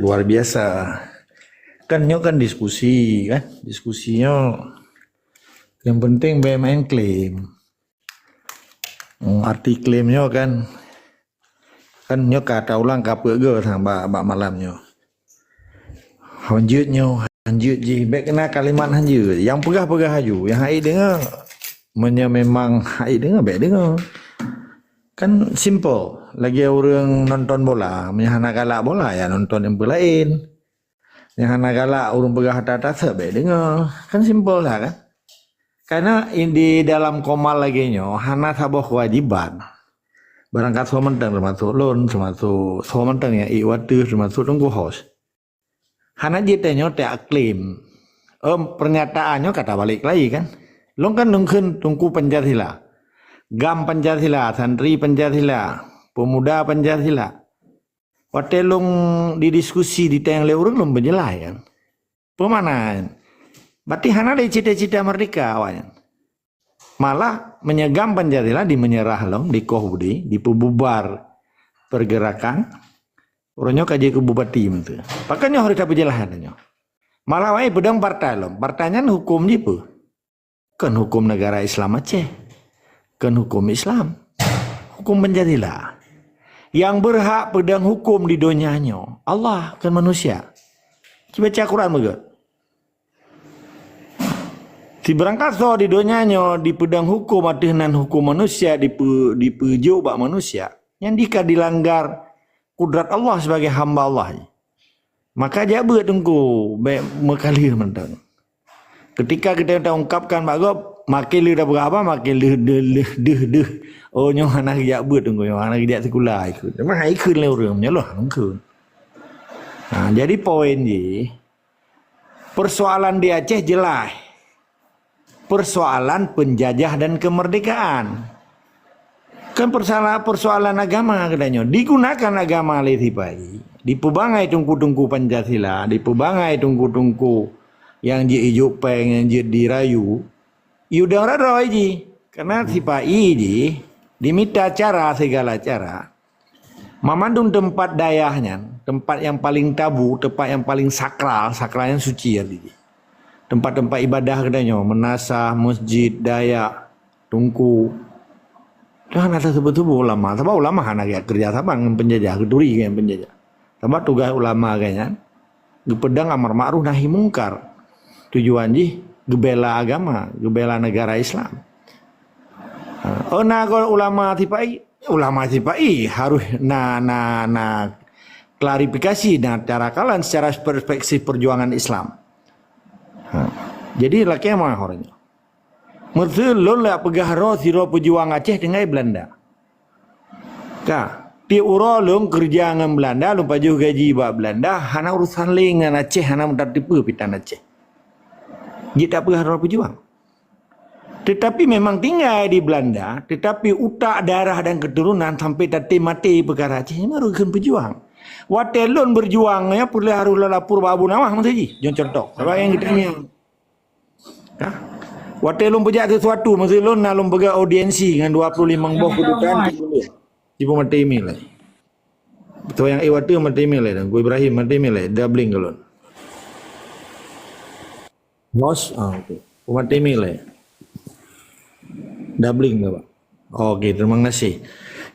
luar biasa. Kan diskusi kan, diskusinya yang penting main klaim. Arti klaimnya kan kata ulang kapur ke thang bak malamnya. Hanjut je baik kena kalimat hanjut. Yang pegah haju, yang hai dengar memang hai dengar baik dengar. Kan simple. Lagi orang nonton bola, menyahana galak bola ya nonton yang lain. Menyahana galak orang pegah atas baik dengar. Kan simple lah kan. Karena di dalam komal lagi nyo, hana sabah kewajiban. Barangkat somenteng termasuk loan, termasuk somenteng ya iwatu, termasuk tunggu host. Hana jitenyo tak klaim. Pernyataannya kata balik lagi kan. Long kan nungkin tunggu Pancasila. Gam Pancasila, santri Pancasila, pemuda Pancasila. Waktu long didiskusi di tayang leurung long berjelas kan. Pemanan. Berarti hana ada cita-cita merdeka awalnya. Malah menyegam Pancasila di menyerah long di kohbudi, di pembubar pergerakan. Orangnya kaji ke bupati itu. Pakanya harus dapat jelasannya. Malah wae pedang partai long. Partainya hukum jipu. Kan hukum negara Islam Aceh. Kan hukum Islam. Hukum Pancasila. Yang berhak pedang hukum di dunianya Allah kan manusia. Kita baca Quran juga. Si berangkat so di dunianya di pedang hukum atinan hukum manusia di pejo bak manusia yang dika dilanggar kudrat Allah sebagai hamba Allah. Maka jabat tunggu mekalir mentang. Ketika kita ungkapkan bagob makin dah berapa makin deh. Oh nyo anak jabat tunggu nyo anak dia sekolah ikut. Memang ikut le urang nyo lah ngkeun. Nah, jadi poin ni persoalan di Aceh jelas. Persoalan penjajah dan kemerdekaan. Kan persoalan agama katanya. Digunakan agama oleh Tipai. Dipubangai tungku-tungku Pancasila. Dipubangai tungku-tungku yang diijuk peng, yang dirayu. Yudang raro aja. Karena Tipai ini diminta cara segala cara. Memandung tempat dayahnya. Tempat yang paling tabu, tempat yang paling sakral. Sakralnya suci ya. Tempat-tempat ibadah katanya, menasah, masjid, dayak, tungku. Dah nasa sebut-sebut ulama. Sebab ulama anak ya kerja sabang penjajah, keduri kan penjajah. Sebab tugas ulama kayaknya, gepedang amar ma'ruf nahi mungkar. Tujuan ji gebela agama, gebela negara Islam. Nah kalau ulama tipai harus klarifikasi dan cara kalian secara perspektif perjuangan Islam. Jadi laki yang mana orangnya? Mersulun lah pegah roh siro pejuang Aceh dengan Belanda. Ti uro long kerja dengan Belanda, long pajuh gaji buat Belanda, hana urusan dengan Aceh, hana mudah tipu pitan Aceh. Dia tak pegah roh pejuang. Tetapi memang tinggal di Belanda, tetapi utak darah dan keturunan sampai tadi mati perkara Aceh, ini merugikan pejuang. Watelon berjuangnya perlu harus lapor Abu Nawah mesti jangan contoh. Sebab yang kita ni. Watelon pejak sesuatu mesti lon nak lon bega audiensi dengan 25 boh kedutaan ibu mati email lah. Betul yang watu mati email lah. Gue Ibrahim mati email lah. Doubling galon. Bos, okey. Mati email lah. Doubling ke pak? Okey, terima kasih.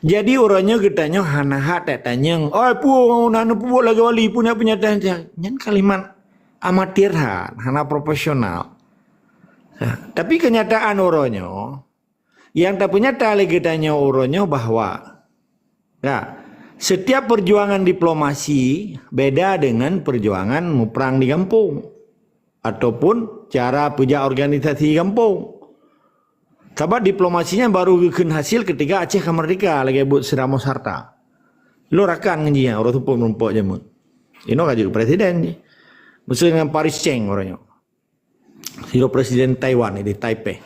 Jadi orangnya katanya hana hat tanya, "Oh, pu nanu pu lagi wali punya penyataan yang kalimat amatir hana profesional." Tapi kenyataan orangnya yang tak penyata lagi tanya orangnya bahwa setiap perjuangan diplomasi beda dengan perjuangan perang di kampung ataupun cara puja organisasi di kampung. Sebab diplomasinya baru bikin hasil ketika Aceh merdeka lagi buat Seramos Harta. Lo rakan ngeji orang tu pun merumpok jamun. Ini kaji presiden ni. Mesti dengan Paris Cheng orangnya. Siro presiden Taiwan di Taipei.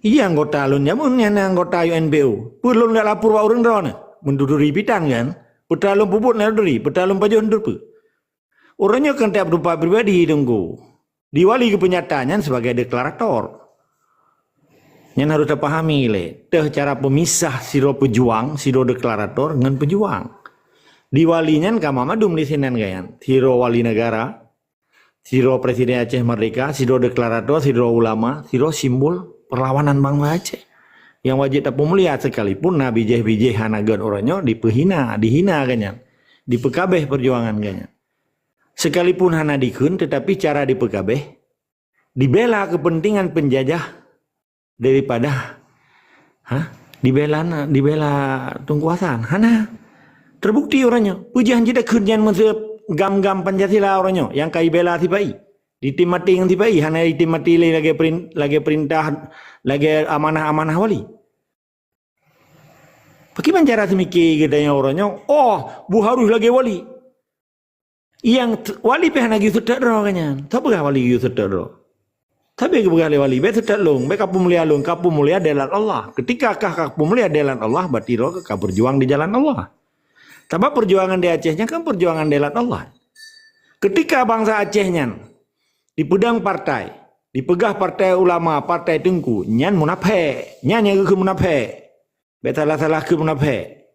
Iya anggota lun jamun yang anggota UNBO. Pun lun tak lapor orang drone. Menduduri pitan kan. Petalum puput naduri, petalum pajuh ndur pu. Orangnya kan tiap berupa pribadi tunggu. Diwali kepenyataannya sebagai deklarator. Yang harus dipahami le, cara pemisah siro pejuang, siro deklarator dengan pejuang. Di walinyan ka mamadum di sinan gayan. Siro wali negara, siro presiden Aceh Merdeka, siro deklarator, siro ulama, siro simbol perlawanan bangsa Aceh. Yang wajib tak pemulihan sekalipun na bijih-bijih hanagan orangnya dihina ganyan. Dipekabeh perjuangan ganyan. Sekalipun hana dikun, tetapi cara dipekabeh, dibela kepentingan penjajah daripada dibela tungkuasan. Hana terbukti orangnya. Pujian jeda kerjaan masa gam-gam Pancasila orangnya yang kai bela tibai. Ditimati yang tibai, hana ditimati lagi perintah, lagi amanah-amanah wali. Bagaimana cara semikir katanya orangnya? Oh, bu harus lagi wali. Yang wali peh lagi sedak ro kanya. Tapi wali gitu sedak ro. Tapi kebuka wali be sedak long, be kapu mulia dalam Allah. Ketika kapu mulia dalam Allah, berarti ro ka berjuang di jalan Allah. Tapi perjuangan di Acehnya kan perjuangan dalam Allah. Ketika bangsa Acehnya di pedang partai, dipegah partai ulama, partai tengku, nyan munafik, nyan yang ke munafik. Betalah-salah ke munafik.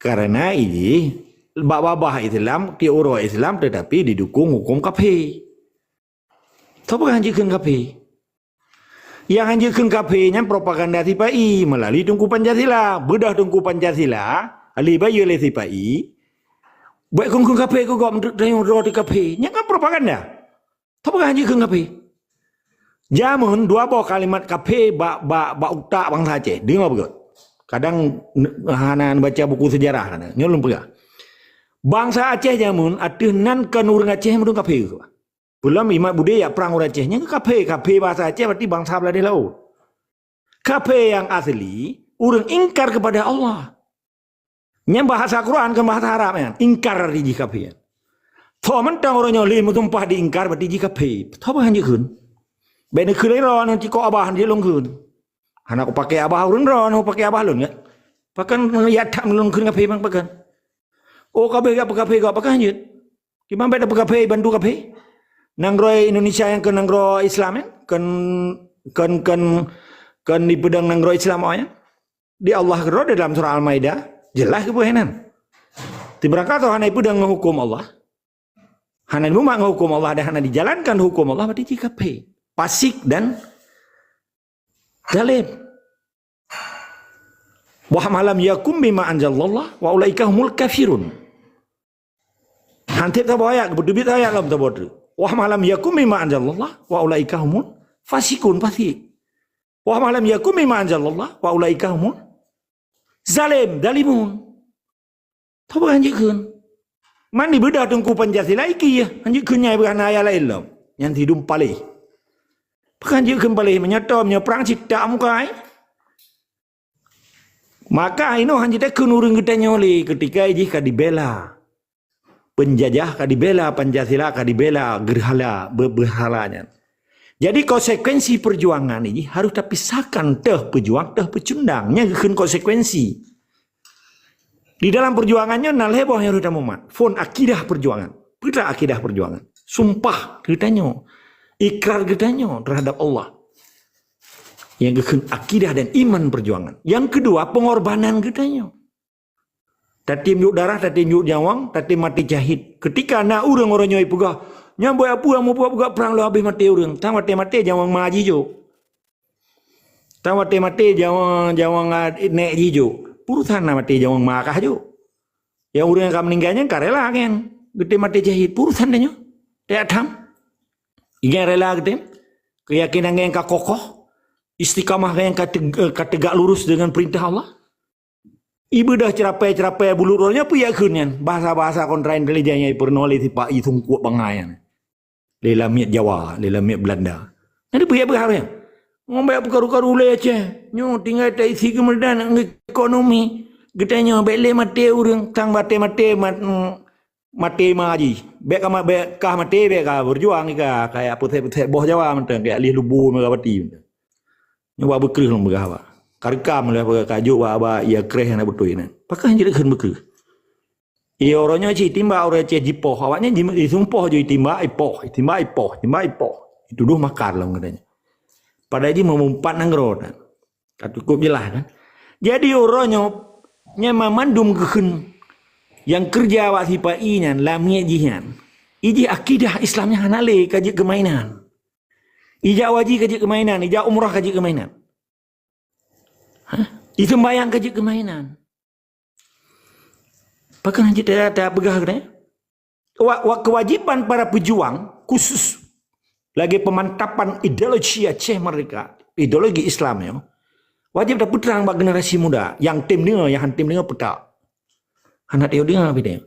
Karena ini babah Islam, teori Islam tetapi didukung hukum kafir. Tapi hanjikan kafir. Yang hanjikan kafirnya propaganda TPI melalui Tungku Pancasila, bedah Tungku Pancasila. Ali bayu le sipai. Baik kong kape ko gom dayo roti kape. Nya kan propaganda. Tapi kan je kape. Jamun dua bawa kalimat kape ba utak bangsa Aceh. Dengar betul. Kadang hanan baca buku sejarah kan. Nyolong pegah. Bangsa Aceh jamun adenan kan urang Aceh mudun kape ko. Belum imat budaya perang urang Aceh nya kape bahasa Aceh berarti bangsa belah di laut. Kape yang asli urang ingkar kepada Allah. Yang bahasa Quran ke bahasa Arab ya, ingkar di jikapi. Tho mentang orangnya lima tumpah diingkar berarti jikapi. Tho bahan jikun. Bena kulai ron nanti kau abah dia longkun. Anak pakai abah urun ron, pakai abah lun ya. Pakan yatam longkun kapi bang pakan. Oh kapi gak pakan jut. Gimana beda kapi bantu kapi? Nangroy Indonesia yang ke nangroy Islam ya, kan di pedang nangroy Islam ya. Di Allah kero dalam surah Al-Maidah. Jelas kebuhenan. Tiberangkat atau hana ibu dan menghukum Allah. Hana ibu mak menghukum Allah dan hana dijalankan hukum Allah berarti jika pasik dan zalim. Wa malam yakum bima anzalallah wa ulaika humul kafirun. Hantip ta ayat berdebit ayat lam ta bodu. Wa malam yakum bima anzalallah wa ulaika humul fasikun fasik. Wa malam yakum bima anzalallah wa ulaika humul zalim, dalimun. Tahu kan jikun? Mani bedah Tungku Pancasila iki ya. Jikun nyai bukan ayat lain lom. Yang hidup palih. Bukan jikun palih menyata menyeperang cita mukai. Maka ini hanya tekun urung kita nyoli ketika jika dibela penjajah, kadibela Pancasila, kadibela gerhala berhalanya. Jadi konsekuensi perjuangan ini harus terpisahkan teh pejuang, teh pecundangnya ke konsekuensi. Di dalam perjuangannya nalheboh yang harus mumat. Fon akidah perjuangan. Kita akidah perjuangan. Sumpah kitanya. Ikrar kitanya terhadap Allah. Yang ke akidah dan iman perjuangan. Yang kedua pengorbanan kitanya. Tatim yuk darah, tatim yuk nyawang, tatim mati jahit. Ketika na orang nyoi pugah. Nyamboy apa yang mau buat perang lo habis mati orang. Tang mati jangan maji jo. Tang mati jangan nek jijo. Purusan mati jangan makah jo. Yang orang yang meninggalnya karela kan. Gede mati jahit purusan deh nyo. Tidak tam. Ingat rela gede. Keyakinan yang kokoh. Istiqamah yang tegak lurus dengan perintah Allah. Ibadah cerapai bulurnya punya kunyan. Bahasa-bahasa kontra intelijennya pernoli tipa itu kuat bangayan. Lela miat Jawa, lela miat Belanda. Ada punya berharga. Ngomong perkara-perkara ulai aja. Nyo tinggal tak isi kemudian ekonomi. Getanya bele mati orang, tang mati maji. Bekah mati bekah berjuang ika kayak putih-putih boh Jawa mentang kayak lih lubu mereka mati. Nyo buat bekerih long bergawa. Karikam lah kajuk ba ia kreh nak betul ini. Pakai jadi kan bekerih. Ia orangnya cik timba orang cik jipoh. Awaknya disumpah je timba ipoh. Itu dah makar lah katanya. Padahal dia memumpat nanggro. Cukup jelas kan. Jadi orangnya memandum keken Yang kerja awak sipai nyan lamia jihan. Iji akidah Islamnya hanale kaji kemainan. Ija waji kaji kemainan, ija umrah kaji kemainan. Itu sembahyang kaji kemainan. Bahkan haji tak begah kena. Kewajiban para pejuang khusus lagi pemantapan ideologi Aceh mereka, ideologi Islam ya. Wajib dah putrang bagi generasi muda yang tim dia petak. Anak dia apa dia?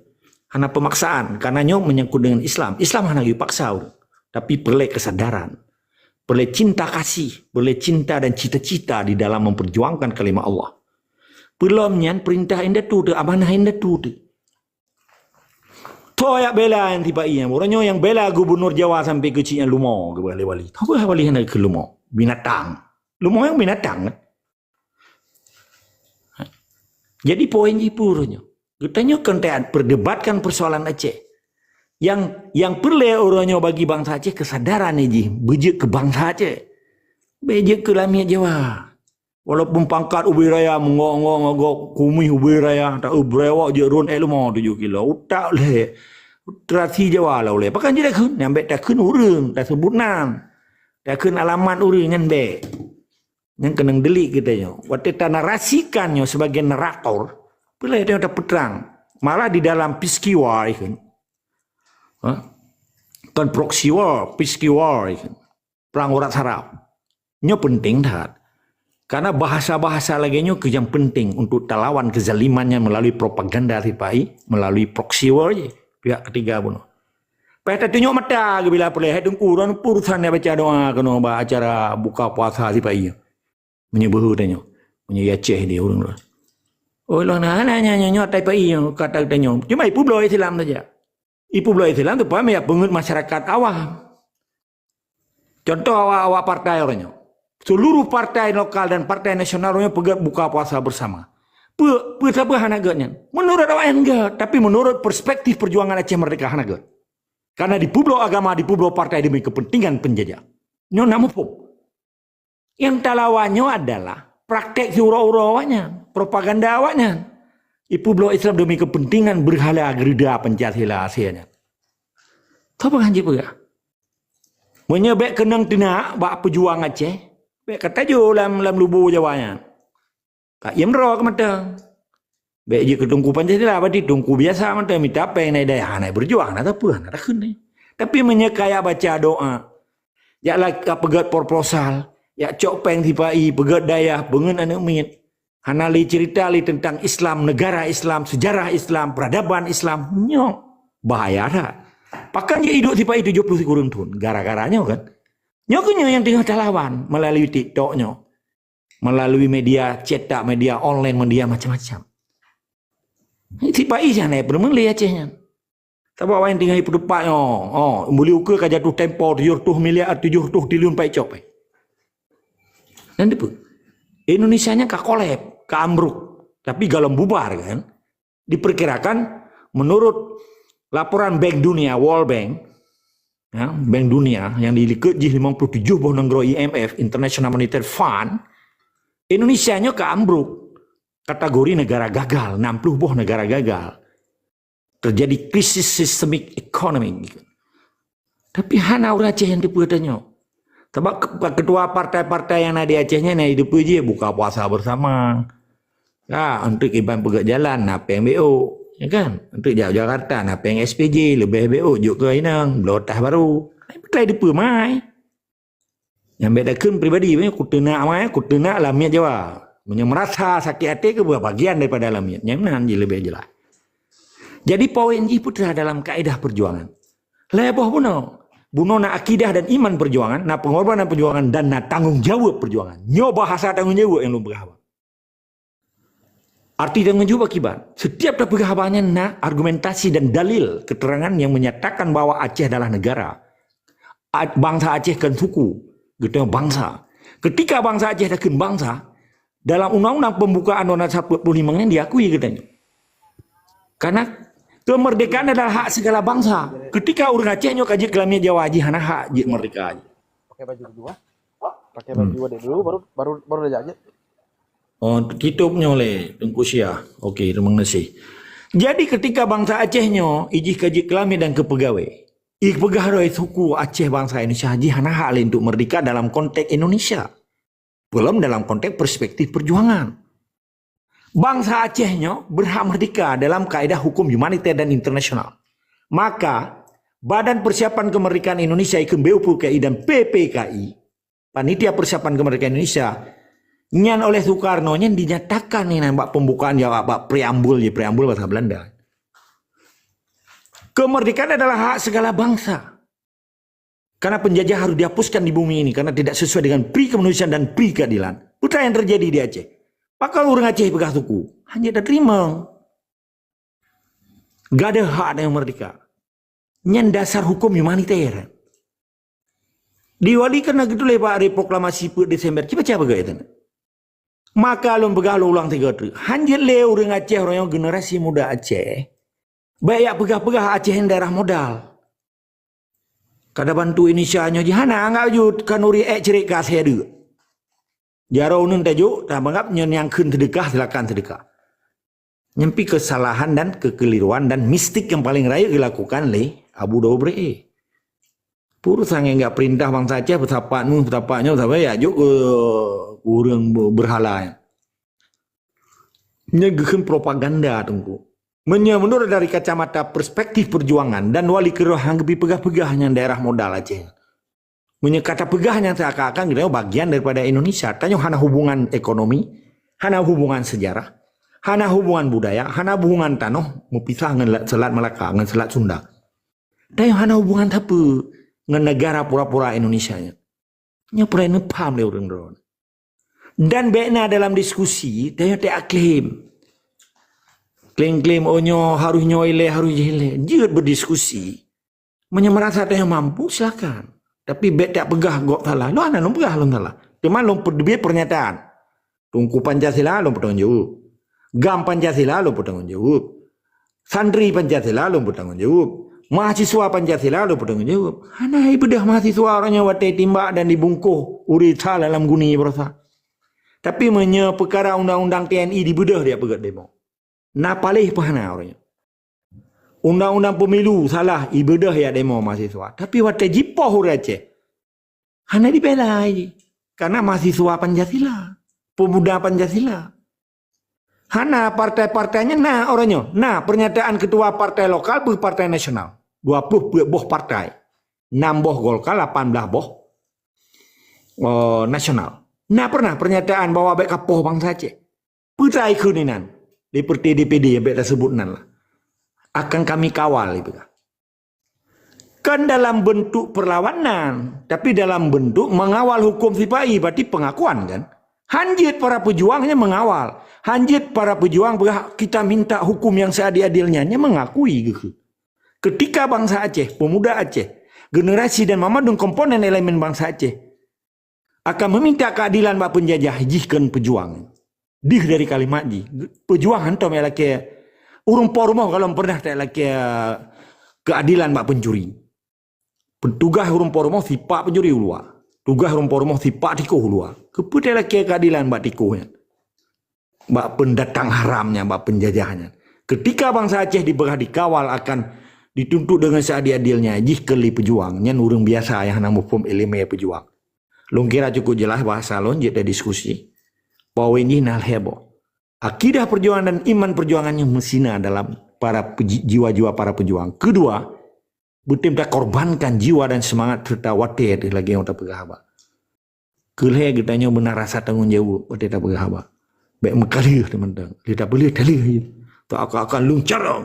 Anak pemaksaan karena nyo menyangkut dengan Islam. Islam hanya dipaksa, tapi perlu kesadaran. Boleh cinta kasih, boleh cinta dan cita-cita di dalam memperjuangkan kalimat Allah. Belum nyan perintah indah tu, amanah indah tu. Tuh ya bela yang tiba iya, orangnya yang bela gubernur Jawa sampai kecilnya Lumo ke wali. Tahu apa wali hendak ke Lumo? Binatang. Lumo yang binatang kan? Jadi poin itu orangnya. Kita kan perdebatkan persoalan Aceh. Yang perlu orangnya bagi bangsa Aceh kesadaran ni bejek ke bangsa Aceh, bejek ke lamia Jawa. Walaupun pangkat ubi raya mengok kumi ubi raya tak ubrewak je ron elmo 7 kilo utak le terasi Jawa lah oleh. Pakan je dah kun nyambe tak kun urang tak sebut nam. Tak kun alamat urang ngan be. Yang kenang delik katanya. Waktu tak narasikannya sebagai narator, perlu dia ada peterang. Malah di dalam Peace War kan. Kan proxy war, peace war, perang urat saraf. Nyo penting tak? Karena bahasa-bahasa lagi nyo yang penting untuk lawan kezalimannya melalui propaganda sipai, melalui proxy war je. Pihak ketiga pun. Pada tunjuk mata bila boleh dengku dan urusan dia baca doa kena acara buka puasa sipai. Menyebut tanya, menyaceh dia orang. Oh lah nanya tai pai kata tanya. Cuma ibu belum Islam saja. Ibu belah Islam tu paham ya pengut masyarakat awam. Contoh awak partai orangnya. Seluruh partai lokal dan partai nasional orangnya pegat buka puasa bersama. Siapa hanaganya? Menurut awak enggak, tapi menurut perspektif perjuangan Aceh Merdeka hanagat. Karena di pulau agama, di pulau partai demi kepentingan penjajah. Nyo namupuk. Yang talawannya adalah praktek surau-urau awaknya, propaganda awaknya. Ibu blok Islam demi kepentingan berhala gerida Pancasila asalnya. Tahu kan jipu ya? Menyebek kenang tina bak pejuang Aceh. Bek kata jo lam lubu Jawanya. Kak yemro ke mata. Bek je ketungku Pancasila apa di tungku biasa mata minta apa yang daya hanai berjuang nak apa nak kun ni. Tapi menyekaya baca doa. Ya lah pegat proposal, ya cok peng tipai pegat daya bengen anak mit. Hanali cerita li tentang Islam, negara Islam, sejarah Islam, peradaban Islam. Nyok. Bahaya dah. Pakan dia hidup tiba 70 kurun tahun. Gara-garanya kan. Nyoknya yang tinggal lawan melalui TikToknya. Melalui media cetak, media online, media macam-macam. Tiba isya naik bermeli Acehnya. Sebab orang yang tinggal hidup depatnya. Boleh ukur ke jatuh tempo 7 miliar, 7 triliun pai cop. Dan depu. Indonesianya ke kolab, ke ambruk. Tapi galam bubar kan. Diperkirakan menurut laporan Bank Dunia, World Bank, ya, Bank Dunia yang dilihat G57 negara IMF, International Monetary Fund, Indonesianya ke ambruk. Kategori negara gagal, 60 negara gagal. Terjadi krisis sistemik ekonomi. Tapi hana orang Aceh yang dipertanya. Sebab ketua partai-partai yang ada di Acehnya ni hidup je buka puasa bersama. Ya, untuk iban pegat jalan apa yang BO, ya kan? Untuk jauh Jakarta apa yang SPJ, lebih BO juk ke Inang, belotah baru. Betul hidup mai. Yang beda kun pribadi punya kutena mai, kutena alamiat Jawa. Punya merasa sakit hati ke bagian daripada alamiat. Nyaman je lebih jelas. Jadi poin ji putra dalam kaedah perjuangan. Leboh puno. Buno na akidah dan iman perjuangan, na pengorbanan perjuangan dan na tanggung jawab perjuangan. Nyo bahasa tanggung jawab yang lu berhawa. Arti tanggung jawab akibat. Setiap berhabannya na argumentasi dan dalil keterangan yang menyatakan bahwa Aceh adalah negara. Bangsa Aceh kan suku, gitu bangsa. Ketika bangsa Aceh kan bangsa, dalam undang-undang pembukaan undang 45 yang diakui katanya. Karena kemerdekaan adalah hak segala bangsa. Ketika orang Aceh nyok aja kelamnya Jawa aja hana hak je merdeka aja. Pakai baju kedua. Pakai baju dulu baru dah jajet. Oh, tutupnya oleh Tengku Syah. Okey, terima kasih. Jadi ketika bangsa Acehnya ijih kaji kelami dan kepegawai, pegawai suku Aceh bangsa Indonesia haji hana hak untuk merdeka dalam konteks Indonesia. Belum dalam konteks perspektif perjuangan. Bangsa Acehnya berhak merdeka dalam kaedah hukum humaniter dan internasional. Maka Badan Persiapan Kemerdekaan Indonesia ikut BUPKI dan PPKI, Panitia Persiapan Kemerdekaan Indonesia, nyan oleh Soekarno nyan dinyatakan nih nambah pembukaan ya preambul bahasa Belanda. Kemerdekaan adalah hak segala bangsa. Karena penjajah harus dihapuskan di bumi ini karena tidak sesuai dengan pri kemanusiaan dan pri keadilan. Putra yang terjadi di Aceh. Pakal orang Aceh pegah suku hanya ada terima. Gak ada hak yang merdeka. Nyan dasar hukum humaniter. Diwalikan lagi dulu Pak proklamasi Desember. Cepat itu. Maka lom pegah lo ulang 3 tu. Hanjir le orang Aceh orang yang generasi muda Aceh. Baik pegah-pegah Aceh yang daerah modal. Kada bantu Indonesia nya jihana anggap jut kanuri cerik kas hedu. Jaro nun tajuk dah anggap yang kun sedekah silakan sedekah. Nyempi kesalahan dan kekeliruan dan mistik yang paling raya dilakukan oleh Abu Dobre. Puru sang enggak perintah bangsa Aceh betapanya ya juk orang berhala. Nyegeun propaganda tunggu. Menurut dari kacamata perspektif perjuangan dan wali kerohang lebih pegah-pegahnya daerah modal Aceh. Kata pegahnya seakan-akan gitu bagian daripada Indonesia. Tanya hana hubungan ekonomi, hana hubungan sejarah, hana hubungan budaya, hana hubungan tanah, mupisah dengan Selat Melaka, dengan Selat Sunda. Tanya hana hubungan apa dengan negara pura-pura Indonesia nya. Nya pura nepam le orang dron. Dan bekna dalam diskusi, tanya tak klaim. Klaim-klaim onyo harus nyoile harus jele. Jut berdiskusi. Merasa tanya mampu silakan. Tapi bet tak pegah gok salah. Lo anak lo pegah lo salah. Cuma lo berdua pernyataan. Tungku Pancasila lo bertanggung jawab. Gam Pancasila lo bertanggung jawab. Santri Pancasila lo bertanggung jawab. Mahasiswa Pancasila lo bertanggung jawab. Hanai bedah mahasiswa orangnya watai timbak dan dibungkuh urita dalam guni berasa. Tapi perkara undang-undang TNI dibedah dia pegat demo. Napalih pahana orangnya. Undang-undang pemilu salah ibadah ya demo mahasiswa. Tapi watai jipoh orang Aceh. Hana dibela aja. Karena mahasiswa Pancasila. Pemuda Pancasila. Hana partai-partainya nah orangnya. Nah pernyataan ketua partai lokal per partai nasional. 20 boh partai. 6 boh Golkar, 18 boh nasional. Nah pernah pernyataan bahwa baik kapoh bangsa Aceh. Putai kuninan. Seperti DPD yang kita sebutkan lah. Akan kami kawal itu. Kan dalam bentuk perlawanan. Tapi dalam bentuk mengawal hukum sipai. Berarti pengakuan kan. Hanjit para pejuangnya mengawal. Hanjit para pejuang kita minta hukum yang seadil-adilnya. Mengakui gitu. Ketika bangsa Aceh, pemuda Aceh. Generasi dan mamadun komponen elemen bangsa Aceh. Akan meminta keadilan bak penjajah. Jihkan pejuang. Dih dari kalimat di pejuang hantam ya laki urung pormo kalau pernah tak laki keadilan bak pencuri. Petugas urung pormo sipak pencuri ulua. Tugas urung pormo sipak tiko ulua. Keputai laki keadilan bak tikonya. Bak pendatang haramnya, bak penjajahnya. Ketika bangsa Aceh dikawal akan dituntut dengan seadil-adilnya jih keli pejuang nyan urung biasa yang nama pom ilmu pejuang. Long kira cukup jelas bahasa lon jadi diskusi. Bahwa ini nal heboh. Akidah perjuangan dan iman perjuangannya mesina dalam para jiwa-jiwa para pejuang. Kedua, betul kita korbankan jiwa dan semangat serta wadah lagi yang kita pegah. Kelih kita nya benar rasa tanggung jawab kita pegah. Baik mekali teman-teman. Kita boleh dalih. Tak akan luncarong.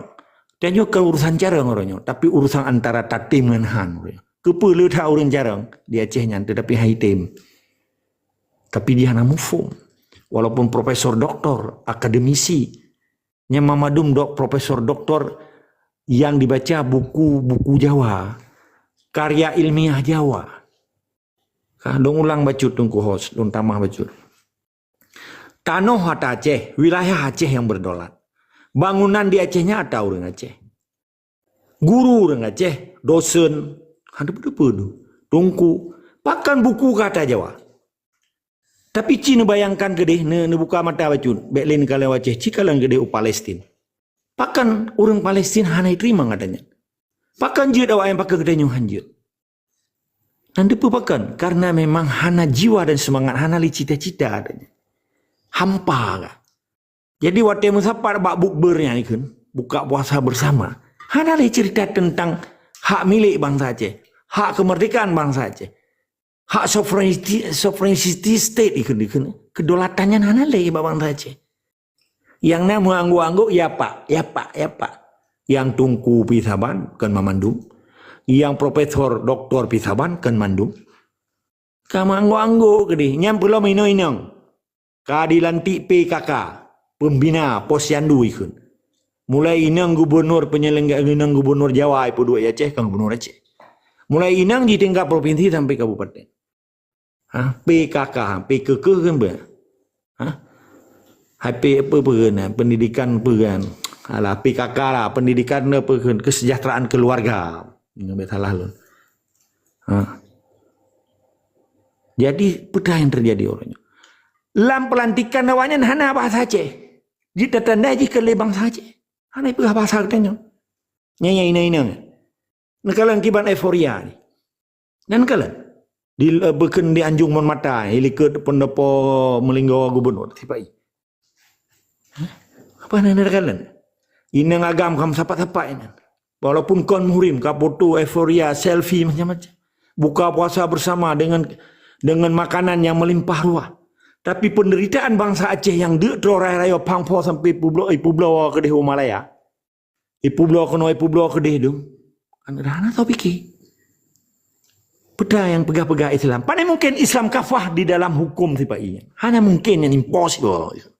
Tanya ke urusan carang orangnya, tapi urusan antara tatim dengan han. Kepelu tak urang carang di Acehnya, tetapi haitim. Tapi dia namufum. Walaupun profesor doktor, akademisi, Mamadum profesor doktor yang dibaca buku-buku Jawa, karya ilmiah Jawa. Dong ulang bacut tungku host, dong tamah bacut. Tanah hata Aceh, wilayah Aceh yang berdolat. Bangunan di Acehnya ada orang Aceh. Guru orang Aceh, dosen, ada pedu tungku, pakan buku kata Jawa. Tapi Cina bayangkan gede, ne buka mata bacun. Beklin kalau Aceh, cikalan gede u Palestin. Pakan orang Palestin hana terima katanya. Pakan je awak yang pakai kedai hanjut. Nanti pun pakan karena memang hana jiwa dan semangat hana li cita-cita katanya. Hampa kah. Jadi waktu musafar bak bukbernya ni kan, buka puasa bersama. Hana li cerita tentang hak milik bangsa Aceh, hak kemerdekaan bangsa Aceh, hak sovereignty state ikan kedolatannya hana li bangsa Aceh. Yang nama anggu-anggu ya pak. Yang tungku pisaban kan mamandum. Yang profesor doktor pisaban kan mandum. Kamu anggu-anggu kedi nyam pulau ino-inong. Keadilan PKK, pembina posyandu ikun. Mulai inang gubernur penyelenggara inang gubernur Jawa ipu dua Aceh kan gubernur Aceh. Mulai inang di tingkat provinsi sampai kabupaten. PKK, PKK kan ber. HP apa peran pendidikan peran alah PKK lah pendidikan peran kesejahteraan keluarga ini salah lu. Jadi apa yang terjadi orangnya lam pelantikan awaknya hana bahasa Aceh jika tanda jika lebang saja hana itu bahasa katanya nyanya ina nakalan kiban euforia ni dan kalan di beken di Anjung Mon Mata helikud pendopo melinggo gubernur tipai. Apa nanda kalian? Inang agam kam sapat-sapat ini. Walaupun kon muhrim, kapotu, euforia, selfie macam-macam. Buka puasa bersama dengan makanan yang melimpah ruah. Tapi penderitaan bangsa Aceh yang raya pangpo sampai pulau kedih Malaya. Pulau kedih dong. Kan dah tahu fikir. Peda yang pegah-pegah Islam. Pandai mungkin Islam kafah di dalam hukum tiba ini. Hanya mungkin yang impossible.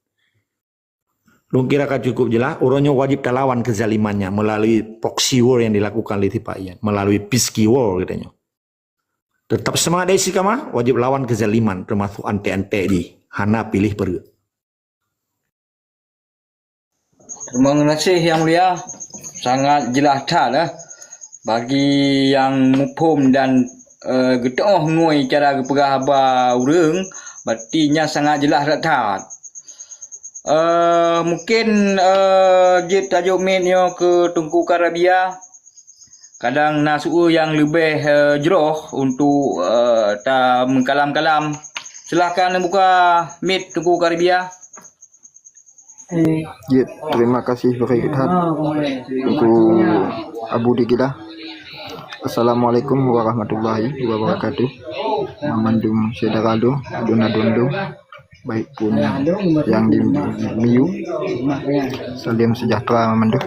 Long kira kan cukup jelas, orangnya wajib lawan kezalimannya melalui proxy war yang dilakukan oleh Tipaian, melalui peace war katanya. Tetap semangat dari sikama, wajib lawan kezaliman termasuk ante-ante di hana pilih pergi. Terima kasih Yang Mulia, sangat jelas dah bagi yang mufhum dan getah ngoi cara kepegah haba urang, berartinya sangat jelas dah. Mungkin jit tajuk mainnya ke Tunku Karabia kadang nasu yang lebih jeroh untuk tak mengkalam-kalam. Silakan buka mic Tunku Karabia. Jit, terima kasih bagi kita Tunku Abu Digilah. Assalamualaikum warahmatullahi wabarakatuh. Mamandum Sedarado, Donadondo. Baik pun yang di Miu, salam sejahtera memanduk.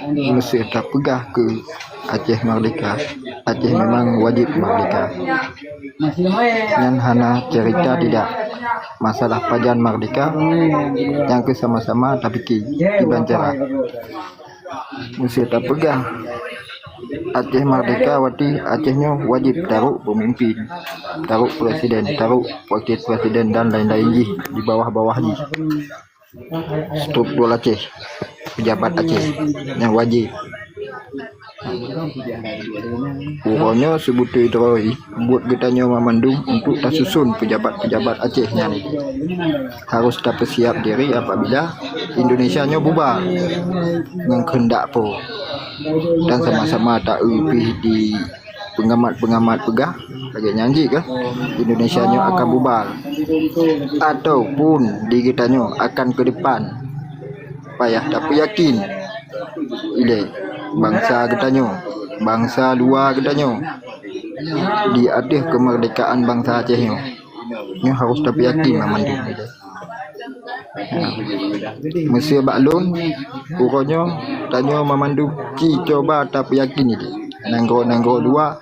Mesti tak pegah ke Aceh merdeka. Aceh memang wajib merdeka. Yang hana cerita tidak masalah pajan merdeka yang kesama-sama tapi kiban cara. Mesti tak pegah Aceh merdeka wati Acehnya wajib taruh pemimpin, taruh presiden, taruh wakil presiden dan lain-lain di bawah-bawah struktur Aceh, pejabat Aceh yang wajib. Pokoknya sebutu itu buat getanya memandung untuk tak susun pejabat-pejabat Acehnya harus dapat siap diri apabila Indonesianya bubar dengan kehendak po dan sama-sama tak upih di pengamat-pengamat pegah lagi nyanyi ke Indonesianya akan bubar ataupun di kitanya akan ke depan payah tapi yakin ile bangsa kitanya bangsa luar kitanya di atas kemerdekaan bangsa Acehnya ini harus tapi yakin memandung Mesir baklun pokoknya tanya memandu ki coba tak yakin ini nanggro dua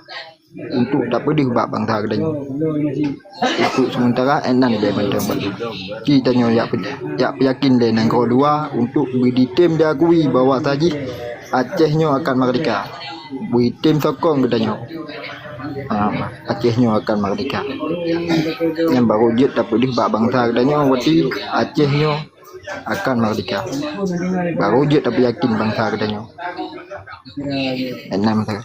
untuk tak pedih bab bangsa kedai untuk sementara enan dia bandang baklun ki tanya yak yakin dia nanggro dua untuk beri tim dia akui bahawa saji Acehnya akan merdeka beri tim sokong kedainya Acehnya akan merdeka yang baru jet tak pedih bab bangsa kedainya wati Acehnya akan merdeka baru jet tapi yakin bangsa kedainya enam saya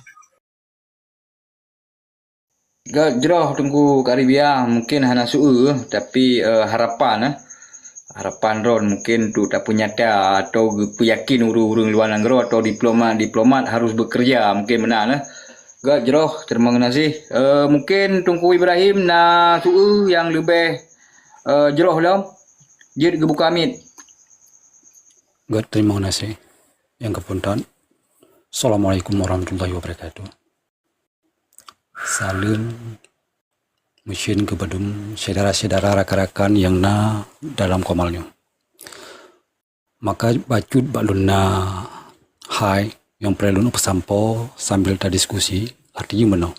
Jerah Tunku Karibia mungkin hana su'u tapi harapan harapan ron mungkin tu tak punyata atau yakin urang-urang luar negara atau diplomat harus bekerja mungkin benar lah. Gak jeroh, terima kasih. Mungkin Tunku Ibrahim na suu yang lebih jeroh dalam jid gebuka amit. Gak, terima kasih. Yang kepuntan. Assalamualaikum warahmatullahi wabarakatuh. Salam mesin kebadum saudara-saudara rakan-rakan yang na dalam komalnya. Maka bacut baluna hai yang perlu pesampo sambil ta diskusi artinya mana.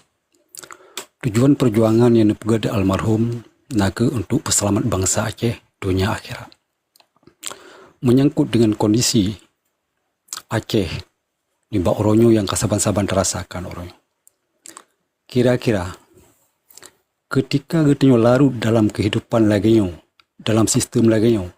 Tujuan perjuangan yang dipegada almarhum naga untuk peselamat bangsa Aceh dunia akhirat. Menyangkut dengan kondisi Aceh di bawah oronyo yang kasaban-saban terasakan oronyo. Kira-kira ketika getinyo larut dalam kehidupan laginyo, dalam sistem laginyo,